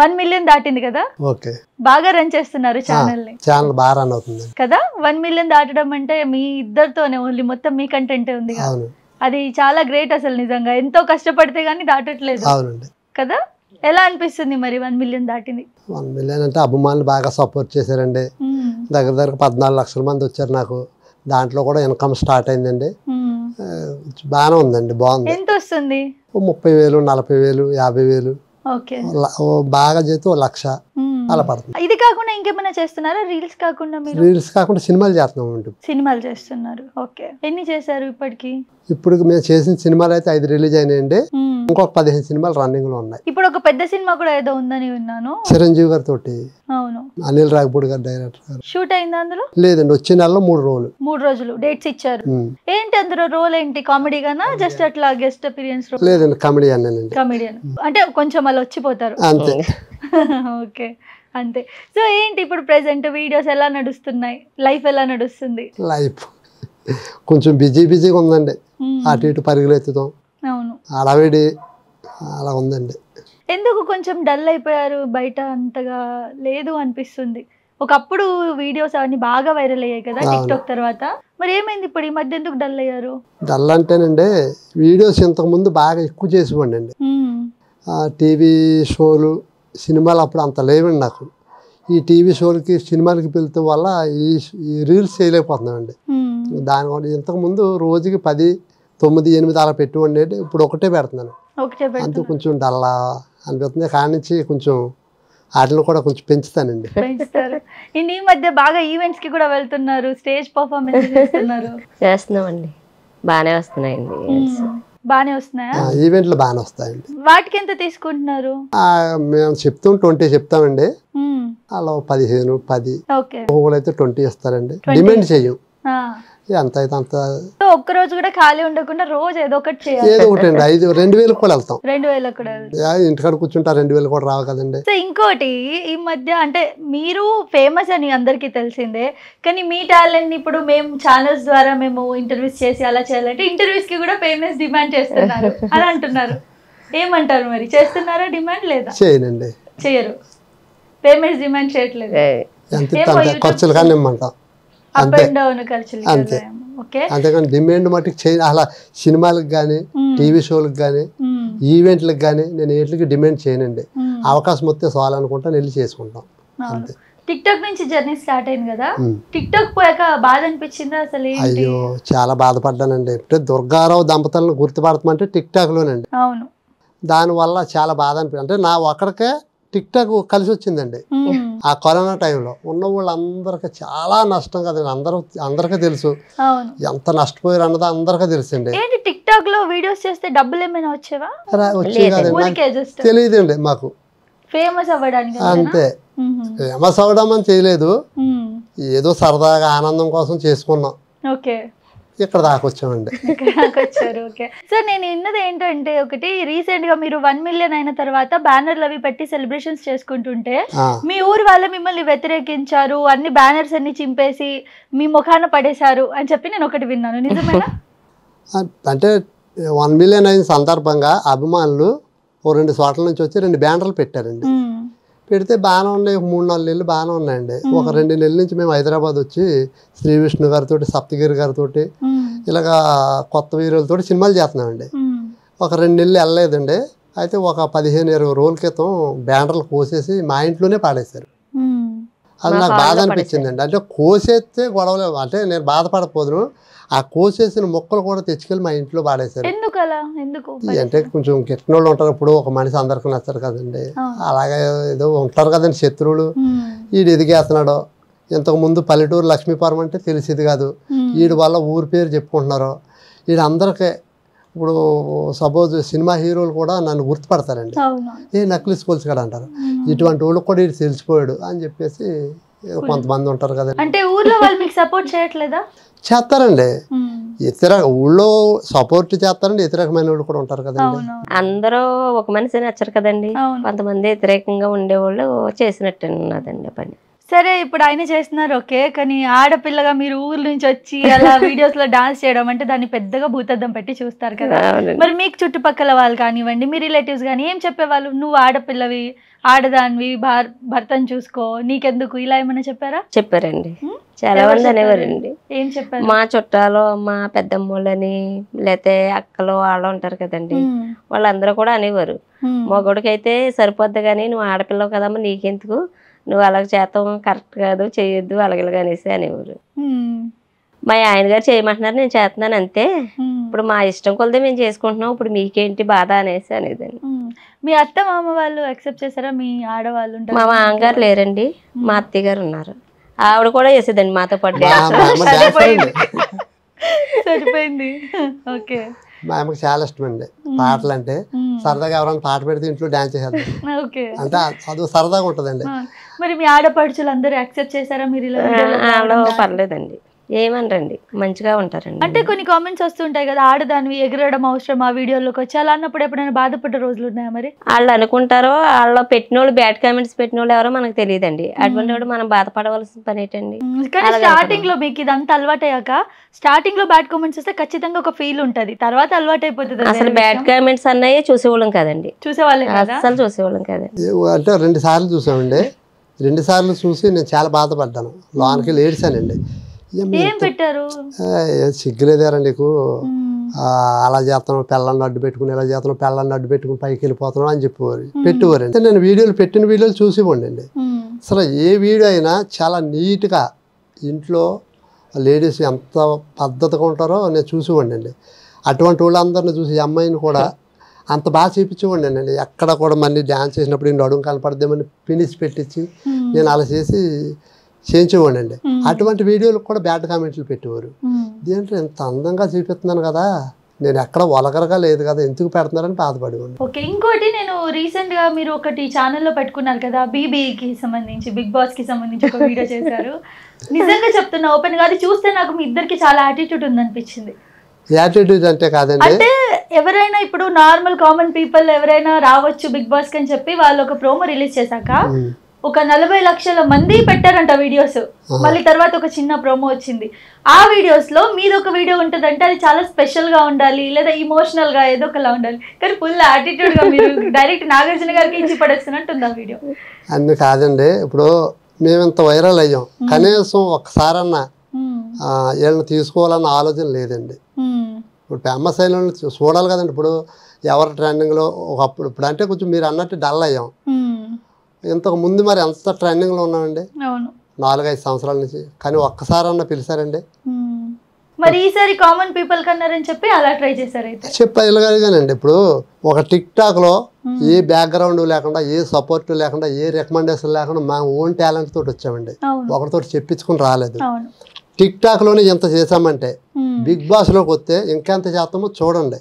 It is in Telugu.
1 మిలియన్ దాటింది కదా? ఓకే, బాగా రన్ చేస్తున్నారు ఛానల్ ని. ఛానల్ బాగా రన్ అవుతుంది కదా. 1 మిలియన్ దాటడం అంటే మీ ఇద్దరితోనే ఓన్లీ, మొత్తం మీ కంటెంటే ఉంది. అవును, అది చాలా గ్రేట్ అసలు, నిజంగా ఎంతో కష్టపడితే గానీ దాటట్లేదు. అవునండి కదా. ఎలా అనిపిస్తుంది మరి 1 మిలియన్ దాటింది? 1 మిలియన్ అంటే అభిమానులు బాగా సపోర్ట్ చేశారండి. దగ్గర దగ్గర 14 లక్షల మంది వచ్చారు నాకు. దాంట్లో కూడా ఇన్కమ్ స్టార్ట్ అయిందండి. బాగానే ఉందండి, బాగుంది. ఎంత వస్తుంది? 30,000, 40,000, 50,000. ఓకే, బాగా చేస్తే 1,00,000 అలా పడుతుంది. ఇది కాకుండా ఇంకేమైనా చేస్తున్నారా? రీల్స్ కాకుండా మీరు? రీల్స్ కాకుండా సినిమాలు చేస్తున్నాం. సినిమాలు చేస్తున్నారు. ఓకే, ఎన్ని చేశారు ఇప్పటికి? ఇప్పుడు మేము చేసిన సినిమాలు అయితే 5 రిలీజ్ అయినాయండి. ఇంకొక 15 సినిమాలు రన్నింగ్ లో ఉన్నాయి. ఇప్పుడు ఒక పెద్ద సినిమా కూడా ఏదో ఉందని విన్నాను, చిరంజీవి గారితో. అవును, అనిల్ రాఘపూడి గారు డైరెక్టర్ గారు. షూట్ అయింది అందులో? లేదండి, వచ్చే నెలలో 3 రోజులు. 3 రోజులు డేట్స్ ఇచ్చారు. ఏంటి అందులో రోల్ ఏంటి? కామెడీగానా, జస్ట్ అట్లా గెస్ట్ అపిరియన్స్? లేదండి, కామెడీ అన్నానండి. కామెడియన్ అంటే కొంచెం అలా వచ్చిపోతారు అంతే. ఓకే, అంతే. సో ఏంటి ఇప్పుడు ప్రెసెంట్ వీడియోస్ ఎలా నడుస్తున్నాయి? లైఫ్ ఎలా నడుస్తుంది? లైఫ్ కొంచెం బిజీగా ఉందండి. అటు ఇటు పరుగులు ఎత్తుతాం, అవును, అడవిడి అలా ఉందండి. ఎందుకు కొంచెం డల్ అయిపోయారు? బయట అంతగా లేదు అనిపిస్తుంది. ఒకప్పుడు వీడియోస్ అవన్నీ బాగా వైరల్ అయ్యాయి కదా టిక్టాక్ తర్వాత. మరి ఏమైంది ఇప్పుడు ఈ మధ్య, ఎందుకు డల్ అయ్యారు? డల్ అంటేనండి, వీడియోస్ ఇంతకు ముందు బాగా ఎక్కువ చేసివ్వండి అండి. టీవీ షోలు, సినిమాలు అప్పుడు అంత లేవండి నాకు. ఈ టీవీ షోలకి సినిమాలకి పిలుతాం వల్ల ఈ రీల్స్ చేయలేకపోతున్నామండి. దానివల్ల ఇంతకుముందు రోజుకి 10, 9, 8 అలా పెట్టుకోండి. ఇప్పుడు ఒకటే పెడుతున్నాను. అంతే, కొంచెం డల్లా అనిపిస్తుంది. కాడి నుంచి కొంచెం వాటిని కూడా కొంచెం పెంచుతానండి. ఈ మధ్య బాగా ఈవెంట్స్ కి కూడా వెళ్తున్నారు, స్టేజ్ పర్ఫార్మెన్స్ చేస్తున్నామండి. బాగానే వస్తున్నాయండి. బాగానే వస్తున్నాయా? ఈవెంట్లు బాగానే వస్తాయండి. వాటికి ఎంత తీసుకుంటున్నారు? మేము 20 చెప్తామండి. అలా 15, 10 అయితే 20 ఇస్తారండి. డిమాండ్ చెయ్యం, ఎంత అయితే అంత. ఒక్క రోజు కూడా ఖాళీ ఉండకుండా రోజు ఏదో ఒకటి చేయాలి. ఏదో ఒకటి అండి. 2,000 కూడా వెళ్తాం. 2,000 కూడా ఇంటికాడ కూర్చుంటా 2,000 కూడా రావు కదండి. సో ఇంకోటి, ఈ మధ్య అంటే మీరు ఫేమస్ అని అందరికీ తెలిసిందే, కానీ మీ టాలెంట్ ఇప్పుడు మేము ఛానల్స్ ద్వారా మేము ఇంటర్వ్యూస్ చేసి అలా చేయాలంటే ఇంటర్వ్యూస్ కి కూడా ఫేమస్ డిమాండ్ చేస్తున్నారు అని అంటున్నారు. ఏమంటారు మరి? చేస్తున్నారా డిమాండ్? లేదా, చేయనండి. చేయరు, ఫేమస్ డిమాండ్ చేయట్లేదు. ఖర్చులు కానీ ఇమ్మంటాం అంతే. అంతే, అంతేకాని డిమాండ్ మటుకు చేయ. అలా సినిమాలకు కానీ, టీవీ షోలకు కానీ, ఈవెంట్లకు కానీ నేను వీటికి డిమాండ్ చేయనండి. అవకాశం వస్తే చాలు అనుకుంటా వెళ్ళి చేసుకుంటాం అంతే. టిక్టాక్ నుంచి జర్నీ స్టార్ట్ అయింది కదా, టిక్టాక్ పోయాక బాధ అనిపించిందా అసలు? అయ్యో, చాలా బాధపడ్డానండి. ఇప్పుడు దుర్గారావు దంపతులను గుర్తుపడతామంటే టిక్టాక్ లోనండి. అవును, దానివల్ల చాలా బాధ అనిపించింది. అంటే నా ఒక్కడికే టిక్టాక్ కలిసి వచ్చిందండి. ఆ కరోనా టైంలో ఉన్న వాళ్ళందరికీ చాలా నష్టం కదండి. అందరికీ తెలుసు ఎంత నష్టపోయారు అన్నది అందరికీ తెలుసండి. టిక్టాక్ లో వీడియోస్ చేస్తే డబ్బులు ఏమైనా వచ్చేవా? వచ్చే కదండి, తెలియదండి మాకు. ఫేమస్ అవ్వడానికి అంతే. ఫేమస్ అవ్వడం అని చేయలేదు, ఏదో సరదాగా ఆనందం కోసం చేసుకున్నాం. ఓకే, ఇక్కడ దాకా వచ్చామండి. ఓకే. సో నేను విన్నది ఏంటంటే, ఒకటి రీసెంట్ గా మీరు 1 మిలియన్ అయిన తర్వాత బ్యానర్లు అవి పెట్టి సెలబ్రేషన్స్ చేసుకుంటుంటే మీ ఊరు వాళ్ళు మిమ్మల్ని వ్యతిరేకించారు, అన్ని బ్యానర్స్ అన్ని చింపేసి మీ ముఖాన పడేశారు అని చెప్పి నేను ఒకటి విన్నాను, నిజమేనా? అంటే 1 మిలియన్ అయిన సందర్భంగా అభిమానులు 2 చోట్ల నుంచి వచ్చి 2 బ్యానర్లు పెట్టారండి. పెడితే బాగానే ఉన్నాయి. 3-4 నెలలు బాగానే ఉన్నాయండి. ఒక 2 నెలల నుంచి మేము హైదరాబాద్ వచ్చి శ్రీ విష్ణు గారితో, సప్తగిరి గారితో, ఇలాగా కొత్త వీరులతో సినిమాలు చేస్తున్నామండి. ఒక 2 నెలలు వెళ్ళలేదండి. అయితే ఒక 15-20 రోజుల క్రితం బ్యానర్లు కోసేసి మా ఇంట్లోనే పాడేశారు. అది నాకు బాధ అనిపించిందండి. అంటే కోసేస్తే గొడవలు, అంటే నేను బాధపడకపోదును, ఆ కోసేసిన మొక్కలు కూడా తెచ్చుకెళ్ళి మా ఇంట్లో పాడేశారు. అంటే కొంచెం గిట్టినోళ్ళు ఉంటారు. ఇప్పుడు ఒక మనిషి అందరికీ నచ్చరు కదండి. అలాగే ఏదో ఉంటారు కదండి శత్రువులు. వీడు ఎదిగేస్తున్నాడు. ఇంతకు ముందు పల్లెటూరు లక్ష్మీపురం అంటే తెలిసేది కాదు. వీడి వల్ల ఊరి పేరు చెప్పుకుంటున్నారు. వీడు అందరికీ ఇప్పుడు సపోజ్ సినిమా హీరోలు కూడా నన్ను గుర్తుపడతారండి. ఏ నక్లీస్ పోల్చుకాడు అంటారు. ఇటువంటి వాళ్ళకి కూడా వీడు తెలిసిపోయాడు అని చెప్పేసి కొంతమంది ఉంటారు కదండి. అంటే ఊర్లో వాళ్ళు మీకు సపోర్ట్ చేయట్లేదా? చేస్తారండి. ఊళ్ళో సపోర్ట్ చేస్తారండి. వ్యతిరేకమైన వాళ్ళు కూడా ఉంటారు కదండి. అందరూ ఒక మనిషి నచ్చరు కదండి. కొంతమంది వ్యతిరేకంగా ఉండేవాళ్ళు చేసినట్టు ఉన్నదండి పని. సరే ఇప్పుడు ఆయన చేస్తున్నారు ఓకే, కానీ ఆడపిల్లగా మీరు ఊరు నుంచి వచ్చి అలా వీడియోస్ లో డాన్స్ చేయడం అంటే దాన్ని పెద్దగా భూతద్దం పెట్టి చూస్తారు కదా. అవునండి. మరి మీకు చుట్టుపక్కల వాళ్ళు కానివ్వండి, మీ రిలేటివ్స్ కానీ ఏం చెప్పేవాళ్ళు? నువ్వు ఆడపిల్లవి, ఆడదానివి, భర్తను చూసుకో, నీకెందుకు, ఇలా ఏమైనా చెప్పారా? చెప్పారండి, చాలా మంది అనేవారండి. ఏం చెప్పారు? మా చుట్టాలు, మా పెద్దమ్మోళ్ళని, లేకపోతే అక్కలు వాళ్ళు ఉంటారు కదండి, వాళ్ళందరూ కూడా అనేవారు, మగోడికైతే సరిపోద్ది కానీ నువ్వు ఆడపిల్లవు కదమ్మా, నీకెందుకు, నువ్వు అలాగ చేస్తాం కరెక్ట్ కాదు, చేయొద్దు అలాగలాగా అనేసి అనేవారు. మా ఆయన గారు చేయమంటున్నారు, నేను చేస్తున్నాను అంతే, ఇప్పుడు మా ఇష్టం కొలదే మేము చేసుకుంటున్నాం, ఇప్పుడు మీకేంటి బాధ అనేసి అనేదండి. మీ అత్త మామ వాళ్ళు యాక్సెప్ట్ చేశారా? మీ ఆడవాళ్ళు ఉంటారు. మా మామగారు లేరండి, మా అత్తయ్య గారు ఉన్నారు, ఆవిడ కూడా చేసేదండి మాతో పాటు. సరిపోయింది. ఓకే. మా అమ్మకి చాలా ఇష్టం అండి పాటలు అంటే, సరదాగా ఎవరైనా పాట పెడితే ఇంట్లో డాన్స్ చేసేద్దాం అంటే అది సరదాగా ఉంటుందండి. మరి మీ ఆడపడుచులు అందరూ యాక్సెప్ట్ చేశారా మీరు ఇలా? ఆవిడ పర్లేదండి, ఏమనరండి, మంచిగా ఉంటారండి. అంటే కొన్ని కామెంట్స్ వస్తుంటాయి కదా, ఆడదానివి ఎగరడం అవసరం ఆ వీడియోలోకి వచ్చి, అలా అన్నప్పుడు ఎప్పుడైనా బాధపడ్డ రోజులు ఉన్నాయా? మరి వాళ్ళు అనుకుంటారో, వాళ్ళు పెట్టిన వాళ్ళు బ్యాడ్ కామెంట్స్ పెట్టిన వాళ్ళు ఎవరో మనకు తెలియదండి, అటువంటి వాడు మనం బాధపడవలసిన పని ఏంటండి. కానీ స్టార్టింగ్ లో మీకు ఇదంతా అలవాటయ్యాక, స్టార్టింగ్ లో బ్యాడ్ కామెంట్స్ వస్తే ఖచ్చితంగా ఒక ఫీల్ ఉంటది, తర్వాత అలవాటు అయిపోతుంది. అసలు బ్యాడ్ కామెంట్స్ అన్నాయే చూసేవాళ్ళం కదండి, చూసేవాళ్ళే అసలు చూసేవాళ్ళం కదండి. అంటే 2 సార్లు చూసామండి, 2 సార్లు చూసి నేను చాలా బాధపడ్డాను, లోనికి వెళ్ళి ఏడ్చానండి. ఏం పెట్టారు? సిగ్గులేదారా నీకు, అలా చేస్తున్నావు, పిల్లల్ని అడ్డు పెట్టుకుని, ఇలా చేస్తున్నావు, పిల్లల్ని అడ్డు పెట్టుకుని పైకి వెళ్ళిపోతున్నావు అని చెప్పేవారు, పెట్టేవారండి. నేను పెట్టిన వీడియోలు చూసివ్వండి. అసలు ఏ వీడియో అయినా చాలా నీట్గా ఇంట్లో లేడీస్ ఎంత పద్ధతిగా ఉంటారో నేను చూసివ్వండి. అటువంటి వాళ్ళందరినీ చూసి ఈ అమ్మాయిని కూడా అంత బాగా చూపించేవాడిని అండి. ఎక్కడ కూడా మళ్ళీ డ్యాన్స్ చేసినప్పుడు ఇంటి అడుగు కనపడదేమని ఫినిష్ పెట్టించి నేను అలా చేయించేవాడిని అండి. అటువంటి వీడియోలకు కూడా బ్యాడ్ కామెంట్లు పెట్టేవారు, దేంట్లో ఇంత అందంగా చూపిస్తున్నాను కదా, నేను ఎక్కడ వలగరగా లేదు కదా, ఎందుకు పెడుతున్నారని బాధపడేవాడిని. ఓకే. ఇంకోటి, నేను రీసెంట్ గా మీరు ఒకటి ఛానల్లో పెట్టుకున్నారు కదా, బీబీకి సంబంధించి, బిగ్ బాస్ కి సంబంధించి ఒక వీడియో చేశారు. నిజంగా చెప్తున్నా ఓపెన్ గా, అది చూస్తే నాకు మీ ఇద్దరికి చాలా యాటిట్యూడ్ ఉందనిపించింది. యాటిట్యూడ్ అంటే కాదండి, అంటే ఎవరైనా ఇప్పుడు నార్మల్ కామన్ పీపుల్ ఎవరైనా రావచ్చు బిగ్ బాస్ కి అని చెప్పి వాళ్ళు ఒక ప్రోమో రిలీజ్ చేశాక ఒక 40 లక్షల మంది పెట్టారంట వీడియోస్, మళ్ళీ తర్వాత ఒక చిన్న ప్రోమో వచ్చింది. ఆ వీడియోస్ లో మీది ఒక వీడియో ఉంటుందంటే అది చాలా స్పెషల్ గా ఉండాలి, లేదా ఇమోషనల్ గా ఏదో ఒకలా ఉండాలి, కానీ ఫుల్ యాటిట్యూడ్ గా మీరు డైరెక్ట్ నాగార్జున గారికి ఇచ్చి పడేస్తున్నట్టుంది ఆ వీడియో. అన్ని కాదండి, ఇప్పుడు మేము ఇంత వైరల్ అయ్యాం, కనీసం ఒక్కసారన్నా వీళ్ళని తీసుకోవాలన్న ఆలోచన లేదండి. ఇప్పుడు ఫేమస్ అయిన వాళ్ళని చూడాలి కదండి. ఇప్పుడు ఎవరు ట్రెండింగ్లో ఒకప్పుడు, ఇప్పుడు అంటే కొంచెం మీరు అన్నట్టు డల్ అయ్యాం, ఇంతకు ముందు మరి ఎంత ట్రెండింగ్లో ఉన్నామండి 4-5 సంవత్సరాల నుంచి, కానీ ఒక్కసారన్నా పిలిచారండి. మరి ఈసారి కామన్ పీపుల్ కన్నారని చెప్పి అలా ట్రై చేశారు అయితే? చెప్పగలిగానండి. ఇప్పుడు ఒక టిక్ టాక్ లో ఏ బ్యాక్గ్రౌండ్ లేకుండా, ఏ సపోర్ట్ లేకుండా, ఏ రికమెండేషన్ లేకుండా మా ఓన్ టాలెంట్ తోటి వచ్చామండి, ఒకరితో చెప్పించుకుని రాలేదు. టిక్ టాక్ లోనే ఎంత చేసామంటే బిగ్ బాస్ లోకి వస్తే ఇంకెంత చేస్తామో చూడండి.